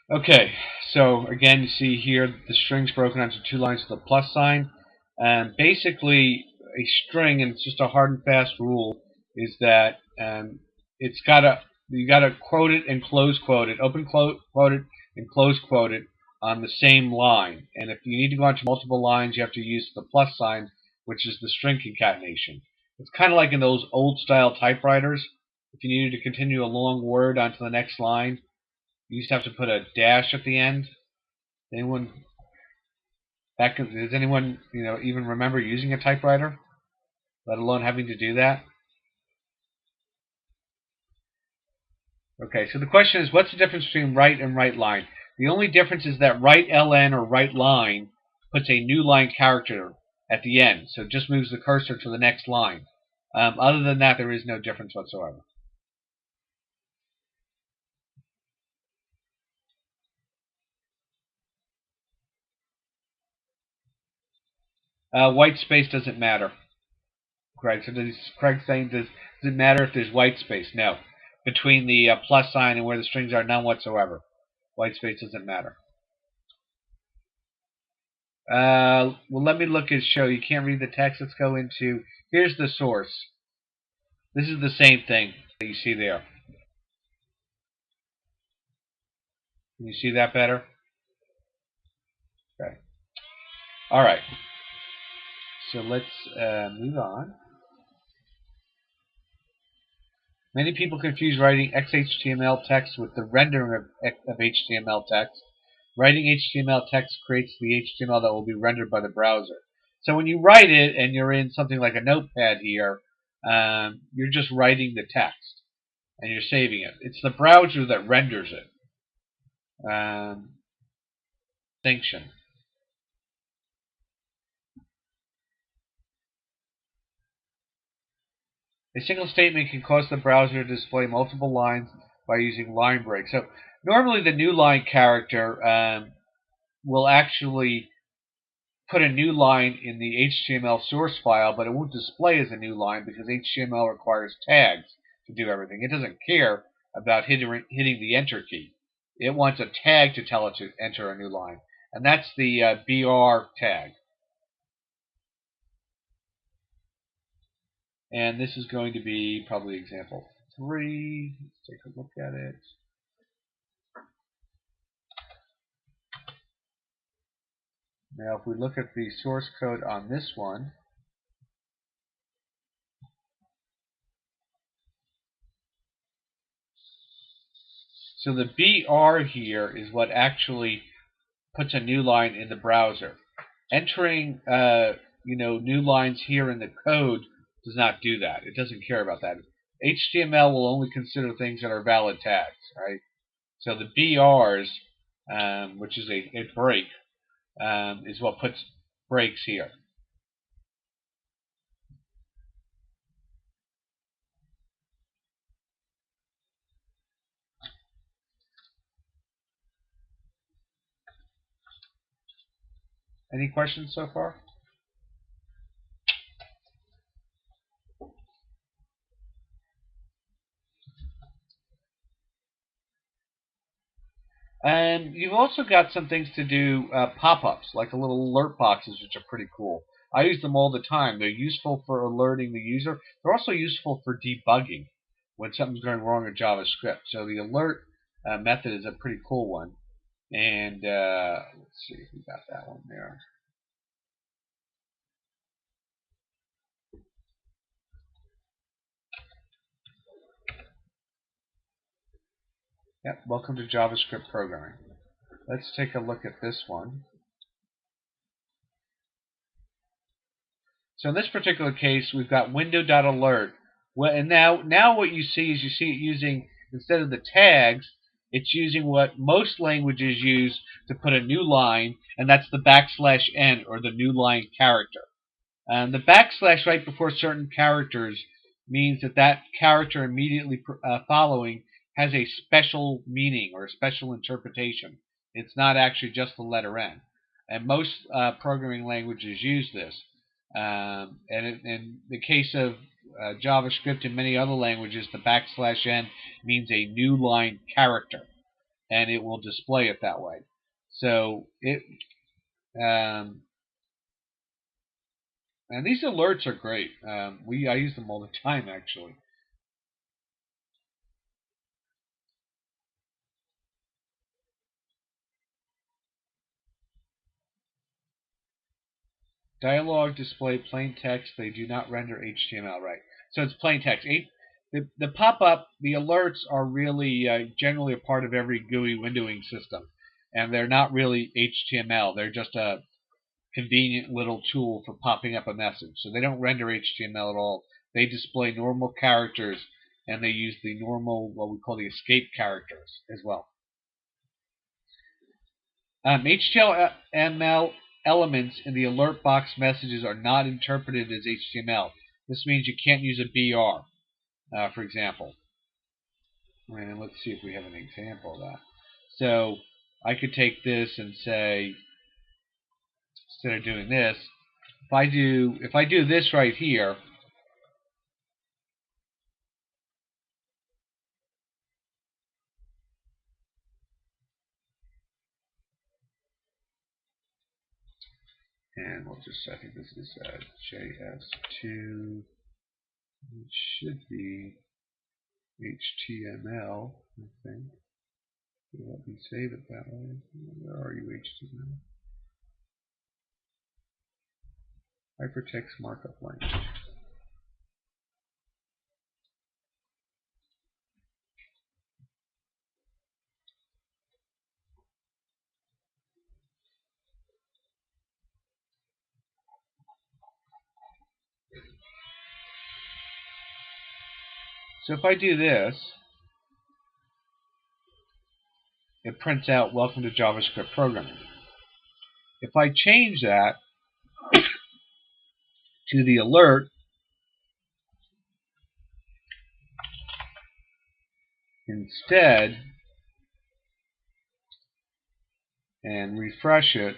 Okay, so again, you see here the string's broken onto two lines with a plus sign. And basically, a string, and it's just a hard and fast rule, is that it's gotta you gotta quote it and close quote it, open quote it and close quote it on the same line. And if you need to go onto multiple lines, you have to use the plus sign, which is the string concatenation. It's kind of like in those old style typewriters. If you needed to continue a long word onto the next line, you used to have to put a dash at the end. Anyone does anyone even remember using a typewriter, let alone having to do that? Okay, so the question is, what's the difference between right and right line? The only difference is that right ln or right line puts a new line character at the end, so it just moves the cursor to the next line. Other than that, there is no difference whatsoever. White space doesn't matter. Craig. So does Craig saying does it matter if there's white space? No. Between the plus sign and where the strings are, none whatsoever. White space doesn't matter. Well, let me look at show. You can't read the text. Let's go into. Here's the source. This is the same thing that you see there. Can you see that better? Okay. All right. So let's move on. Many people confuse writing XHTML text with the rendering of HTML text. Writing HTML text creates the HTML that will be rendered by the browser. So when you write it and you're in something like a notepad here, you're just writing the text and you're saving it. It's the browser that renders it. Distinction. A single statement can cause the browser to display multiple lines by using line breaks. So normally the new line character will actually put a new line in the HTML source file, but it won't display as a new line because HTML requires tags to do everything. It doesn't care about hitting the enter key. It wants a tag to tell it to enter a new line, and that's the BR tag. And this is going to be probably example 3. Let's take a look at it. Now, if we look at the source code on this one, so the BR here is what actually puts a new line in the browser. Entering, new lines here in the code does not do that. It doesn't care about that. HTML will only consider things that are valid tags, right? So the BRs, which is a break, is what puts breaks here. Any questions so far? And you've also got some things to do, pop-ups, like the little alert boxes, which are pretty cool. I use them all the time. They're useful for alerting the user. They're also useful for debugging when something's going wrong in JavaScript. So the alert method is a pretty cool one. And let's see if we got that one there. Yep, welcome to JavaScript programming. Let's take a look at this one. So in this particular case, we've got window.alert. Well, and now what you see is you see it using, instead of the tags, it's using what most languages use to put a new line, and that's the \n, or the new line character. And the backslash right before certain characters means that that character immediately following has a special meaning or a special interpretation. It's not actually just the letter N. And most programming languages use this. And in the case of JavaScript and many other languages, the \n means a new line character. and it will display it that way. So um, and these alerts are great. I use them all the time actually. Dialog display plain text. They do not render HTML, right? So it's plain text. The pop-up, the alerts are really generally a part of every GUI windowing system, and they're not really HTML. They're just a convenient little tool for popping up a message. So they don't render HTML at all. They display normal characters, and they use the normal, what we call the escape characters as well. HTML elements in the alert box messages are not interpreted as HTML. This means you can't use a BR, for example. And let's see if we have an example of that. So I could take this and say, instead of doing this, if I do this right here, and we'll just, I think this is JS2, it should be HTML, I think. Let me save it that way. Where are you, HTML? Hypertext Markup Language. So if I do this, it prints out "Welcome to JavaScript Programming." If I change that to the alert instead and refresh it,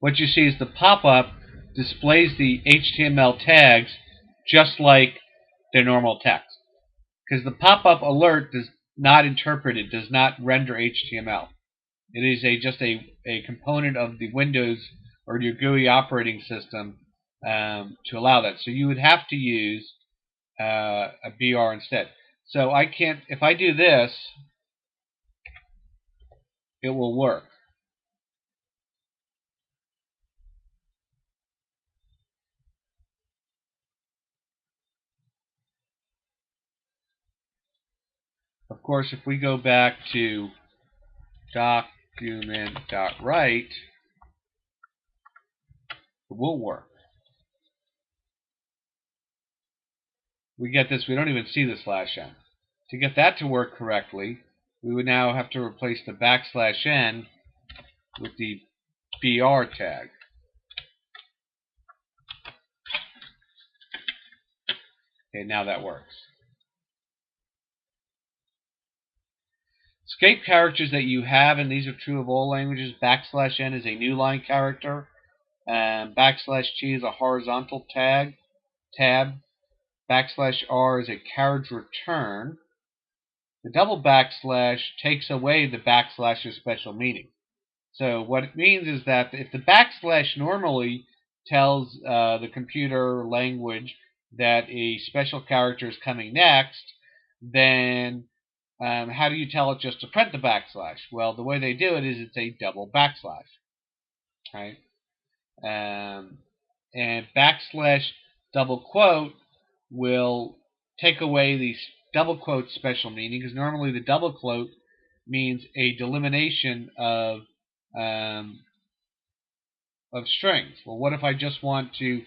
what you see is the pop-up displays the HTML tags just like their normal text. Because the pop-up alert does not interpret it, does not render HTML. It is just a component of the Windows or your GUI operating system to allow that. So you would have to use a BR instead. So I can't, if I do this, it will work. Of course, if we go back to document.write, it will work. We get this, we don't even see the /n. To get that to work correctly, we would now have to replace the \n with the BR tag. Okay, now that works. Escape characters that you have, and these are true of all languages, \n is a new line character, and \t is a horizontal tab, \r is a carriage return. The double / takes away the \'s special meaning. So what it means is that if the / normally tells the computer language that a special character is coming next, then how do you tell it just to print the \? Well, the way they do it is it's a double \, right? And double quote will take away the double quote special meaning, because normally the double quote means a delimitation of strings. Well, what if I just want to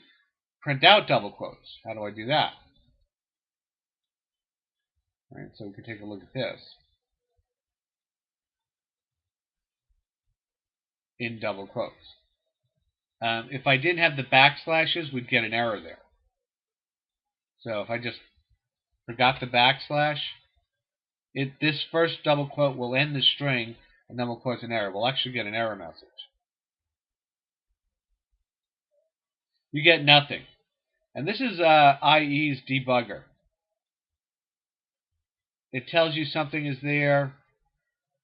print out double quotes? How do I do that? All right, so we can take a look at this in double quotes. If I didn't have the \, we'd get an error there. So if I just forgot the \, this first double quote will end the string, and then we'll cause an error. We'll actually get an error message. You get nothing. And this is IE's debugger. It tells you something is there.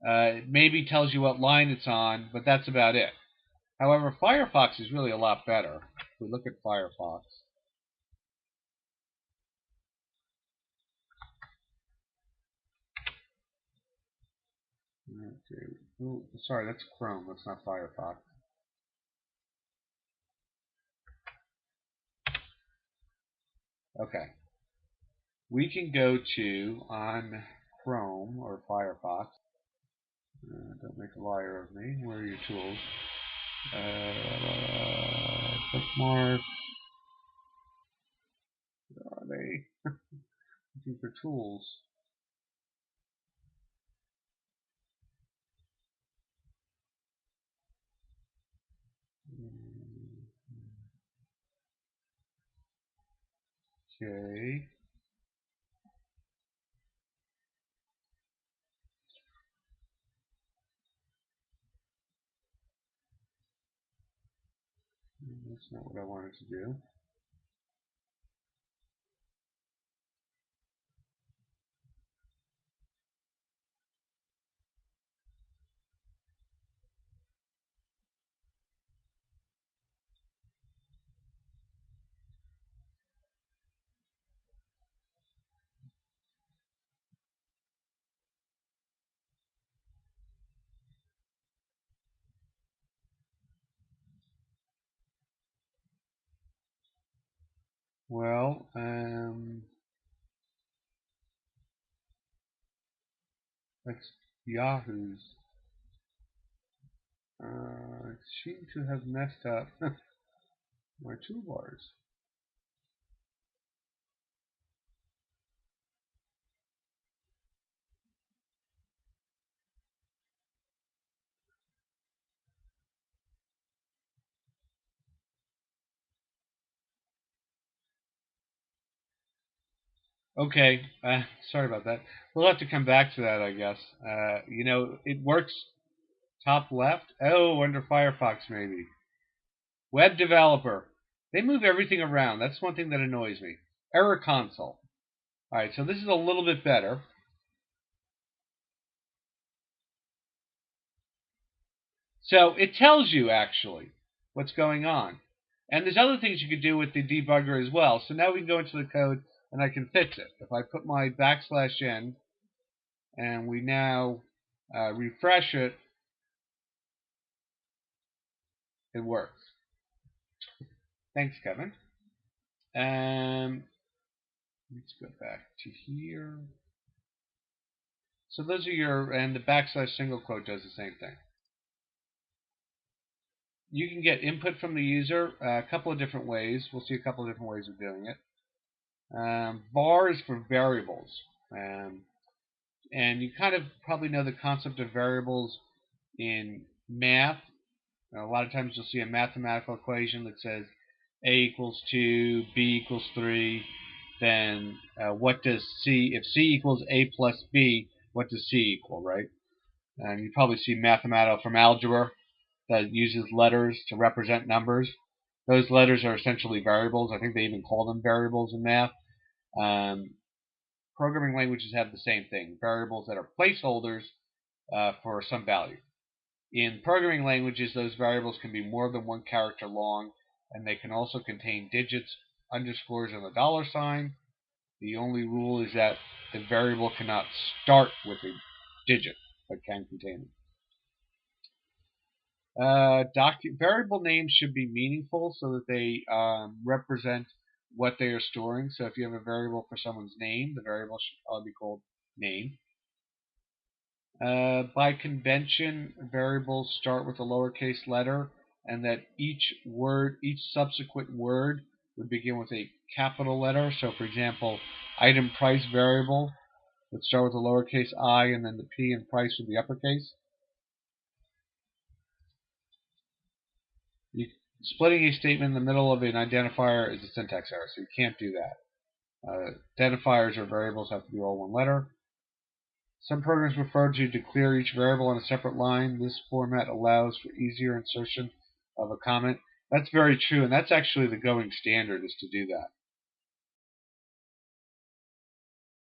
It maybe tells you what line it's on, but that's about it. However, Firefox is really a lot better. If we look at Firefox. Okay. Ooh, sorry, that's Chrome. That's not Firefox. Okay. We can go to, on Chrome or Firefox. Don't make a liar of me. Where are your tools? Bookmarks. Where are they? Looking for tools. Okay. That's not what I wanted to do. Well, that's Yahoo's. It seemed to have messed up my toolbars. Okay, sorry about that. We'll have to come back to that, I guess. It works top left. Oh, under Firefox maybe. Web developer. They move everything around. That's one thing that annoys me. Error console. All right, so this is a little bit better. So it tells you actually what's going on. And there's other things you could do with the debugger as well. So now we can go into the code and I can fix it. If I put my \n and we now refresh it, it works. Thanks, Kevin. Let's go back to here. So those are and the \single quote does the same thing. You can get input from the user a couple of different ways. We'll see a couple of different ways of doing it. Var is for variables. And you kind of probably know the concept of variables in math. A lot of times you'll see a mathematical equation that says A equals 2, B equals 3. Then what does C, if C equals A plus B, what does C equal, right? And you probably see mathematical from algebra that uses letters to represent numbers. Those letters are essentially variables. I think they even call them variables in math. Programming languages have the same thing, variables that are placeholders for some value. In programming languages, those variables can be more than one character long, and they can also contain digits, underscores, and a $sign. The only rule is that the variable cannot start with a digit, but can contain it. Variable names should be meaningful so that they represent what they are storing. So if you have a variable for someone's name, the variable should probably be called name. By convention, variables start with a lowercase letter, and that each subsequent word would begin with a capital letter. So, for example, item price variable would start with a lowercase I, and then the P in price would be uppercase. Splitting a statement in the middle of an identifier is a syntax error, so you can't do that. Identifiers or variables have to be all one letter. Some programs prefer to declare each variable on a separate line. This format allows for easier insertion of a comment. That's very true, and that's actually the going standard is to do that.